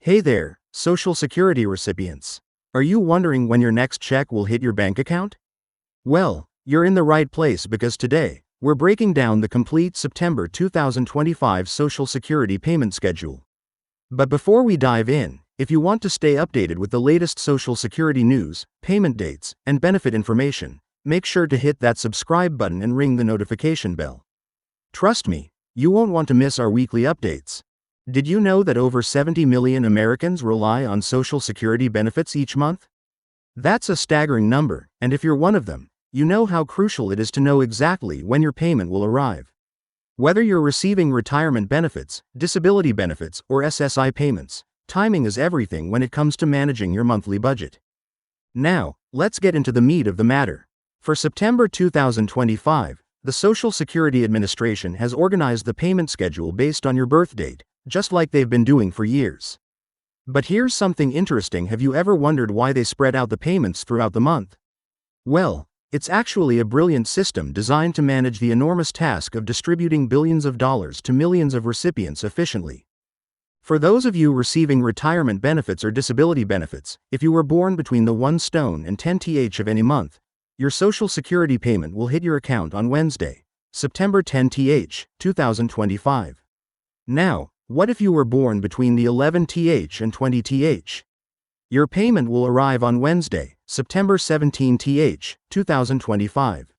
Hey there, Social Security recipients. Are you wondering when your next check will hit your bank account? Well, you're in the right place because today, we're breaking down the complete September 2025 Social Security payment schedule. But before we dive in, if you want to stay updated with the latest Social Security news, payment dates, and benefit information, make sure to hit that subscribe button and ring the notification bell. Trust me, you won't want to miss our weekly updates. Did you know that over 70 million Americans rely on Social Security benefits each month? That's a staggering number, and if you're one of them, you know how crucial it is to know exactly when your payment will arrive. Whether you're receiving retirement benefits, disability benefits, or SSI payments, timing is everything when it comes to managing your monthly budget. Now, let's get into the meat of the matter. For September 2025, the Social Security Administration has organized the payment schedule based on your birth date, just like they've been doing for years. But here's something interesting. Have you ever wondered why they spread out the payments throughout the month? Well, it's actually a brilliant system designed to manage the enormous task of distributing billions of dollars to millions of recipients efficiently. For those of you receiving retirement benefits or disability benefits, if you were born between the 1 stone and 10th of any month, your Social Security payment will hit your account on Wednesday, September 10th, 2025. Now, what if you were born between the 11th and 20th? Your payment will arrive on Wednesday, September 17th, 2025.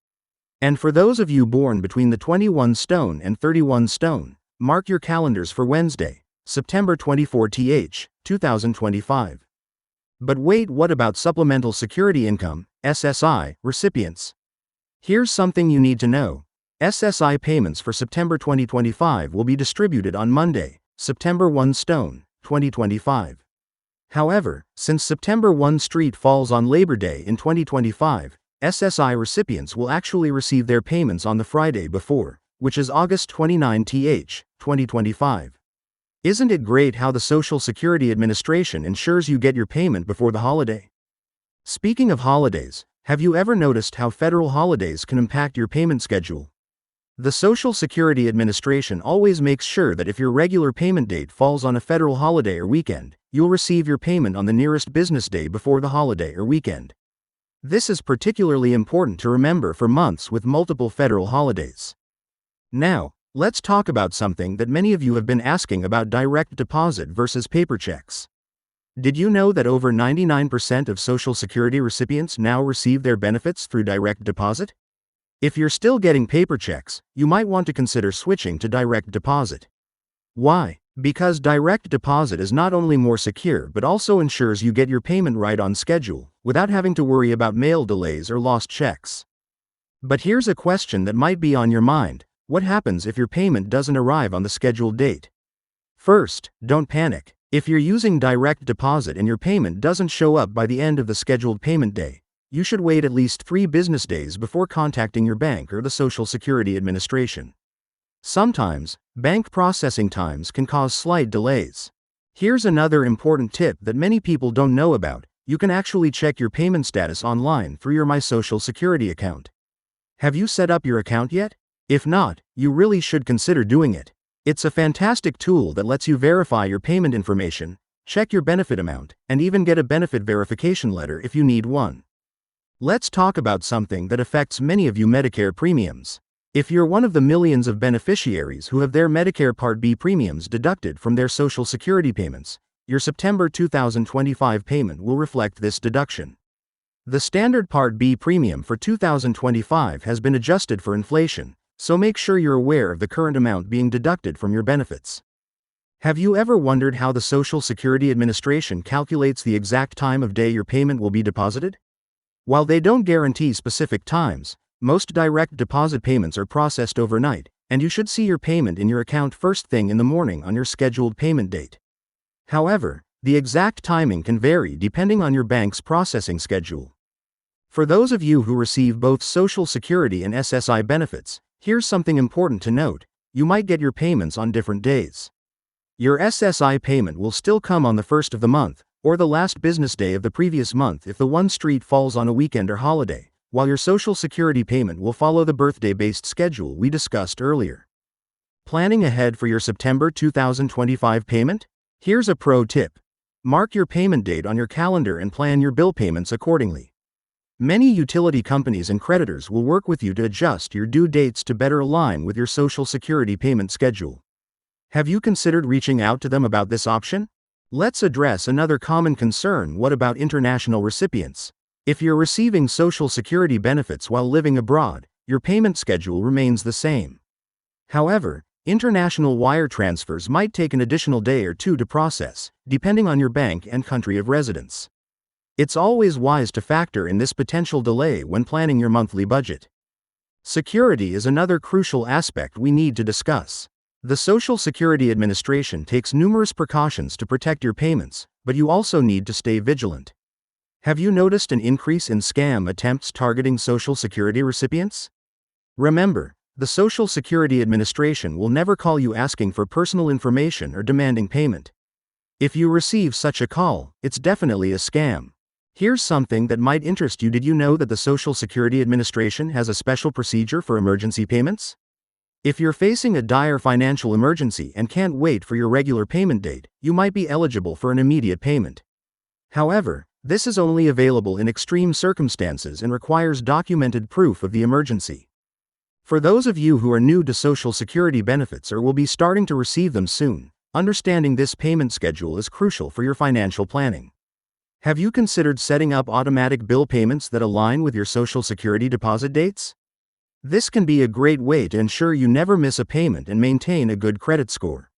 And for those of you born between the 21 stone and 31 stone, mark your calendars for Wednesday, September 24th, 2025. But wait, what about Supplemental Security Income, SSI, recipients? Here's something you need to know. SSI payments for September 2025 will be distributed on Monday, September 1 stone, 2025. However, since September 1 street falls on Labor Day in 2025, SSI recipients will actually receive their payments on the Friday before, which is August 29th, 2025. Isn't it great how the Social Security Administration ensures you get your payment before the holiday? Speaking of holidays, have you ever noticed how federal holidays can impact your payment schedule? The Social Security Administration always makes sure that if your regular payment date falls on a federal holiday or weekend, you'll receive your payment on the nearest business day before the holiday or weekend. This is particularly important to remember for months with multiple federal holidays. Now, let's talk about something that many of you have been asking about: direct deposit versus paper checks. Did you know that over 99% of Social Security recipients now receive their benefits through direct deposit? If you're still getting paper checks, you might want to consider switching to direct deposit. Why? Because direct deposit is not only more secure but also ensures you get your payment right on schedule, without having to worry about mail delays or lost checks. But here's a question that might be on your mind: what happens if your payment doesn't arrive on the scheduled date? First, don't panic. If you're using direct deposit and your payment doesn't show up by the end of the scheduled payment day, you should wait at least 3 business days before contacting your bank or the Social Security Administration. Sometimes, bank processing times can cause slight delays. Here's another important tip that many people don't know about: you can actually check your payment status online through your My Social Security account. Have you set up your account yet? If not, you really should consider doing it. It's a fantastic tool that lets you verify your payment information, check your benefit amount, and even get a benefit verification letter if you need one. Let's talk about something that affects many of you: Medicare premiums. If you're one of the millions of beneficiaries who have their Medicare Part B premiums deducted from their Social Security payments, your September 2025 payment will reflect this deduction. The standard Part B premium for 2025 has been adjusted for inflation, so make sure you're aware of the current amount being deducted from your benefits. Have you ever wondered how the Social Security Administration calculates the exact time of day your payment will be deposited? While they don't guarantee specific times, most direct deposit payments are processed overnight, and you should see your payment in your account first thing in the morning on your scheduled payment date. However, the exact timing can vary depending on your bank's processing schedule. For those of you who receive both Social Security and SSI benefits, here's something important to note: you might get your payments on different days. Your SSI payment will still come on the first of the month, or the last business day of the previous month if the 1 street falls on a weekend or holiday, while your Social Security payment will follow the birthday-based schedule we discussed earlier. Planning ahead for your September 2025 payment? Here's a pro tip. Mark your payment date on your calendar and plan your bill payments accordingly. Many utility companies and creditors will work with you to adjust your due dates to better align with your Social Security payment schedule. Have you considered reaching out to them about this option? Let's address another common concern: what about international recipients? If you're receiving Social Security benefits while living abroad, your payment schedule remains the same. However, international wire transfers might take an additional day or two to process, depending on your bank and country of residence. It's always wise to factor in this potential delay when planning your monthly budget. Security is another crucial aspect we need to discuss. The Social Security Administration takes numerous precautions to protect your payments, but you also need to stay vigilant. Have you noticed an increase in scam attempts targeting Social Security recipients? Remember, the Social Security Administration will never call you asking for personal information or demanding payment. If you receive such a call, it's definitely a scam. Here's something that might interest you. Did you know that the Social Security Administration has a special procedure for emergency payments? If you're facing a dire financial emergency and can't wait for your regular payment date, you might be eligible for an immediate payment. However, this is only available in extreme circumstances and requires documented proof of the emergency. For those of you who are new to Social Security benefits or will be starting to receive them soon, understanding this payment schedule is crucial for your financial planning. Have you considered setting up automatic bill payments that align with your Social Security deposit dates? This can be a great way to ensure you never miss a payment and maintain a good credit score.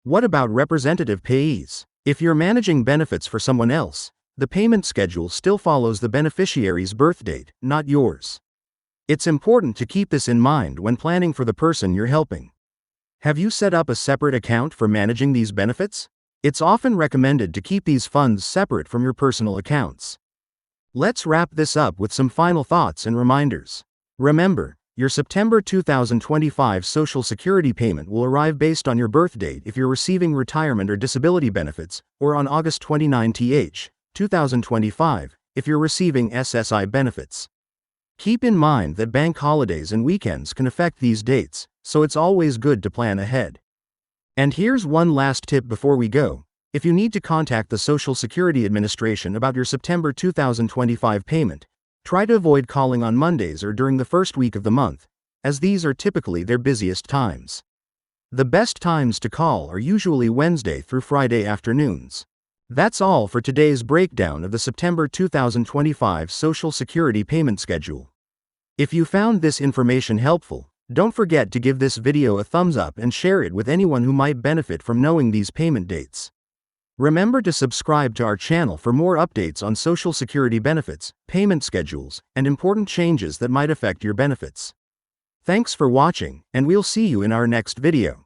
What about representative payees? If you're managing benefits for someone else, the payment schedule still follows the beneficiary's birth date, not yours. It's important to keep this in mind when planning for the person you're helping. Have you set up a separate account for managing these benefits? It's often recommended to keep these funds separate from your personal accounts. Let's wrap this up with some final thoughts and reminders. Remember, your September 2025 Social Security payment will arrive based on your birth date if you're receiving retirement or disability benefits, or on August 29, 2025, if you're receiving SSI benefits. Keep in mind that bank holidays and weekends can affect these dates, so it's always good to plan ahead. And here's one last tip before we go: if you need to contact the Social Security Administration about your September 2025 payment, try to avoid calling on Mondays or during the first week of the month, as these are typically their busiest times. The best times to call are usually Wednesday through Friday afternoons. That's all for today's breakdown of the September 2025 Social Security payment schedule. If you found this information helpful, don't forget to give this video a thumbs up and share it with anyone who might benefit from knowing these payment dates. Remember to subscribe to our channel for more updates on Social Security benefits, payment schedules, and important changes that might affect your benefits. Thanks for watching, and we'll see you in our next video.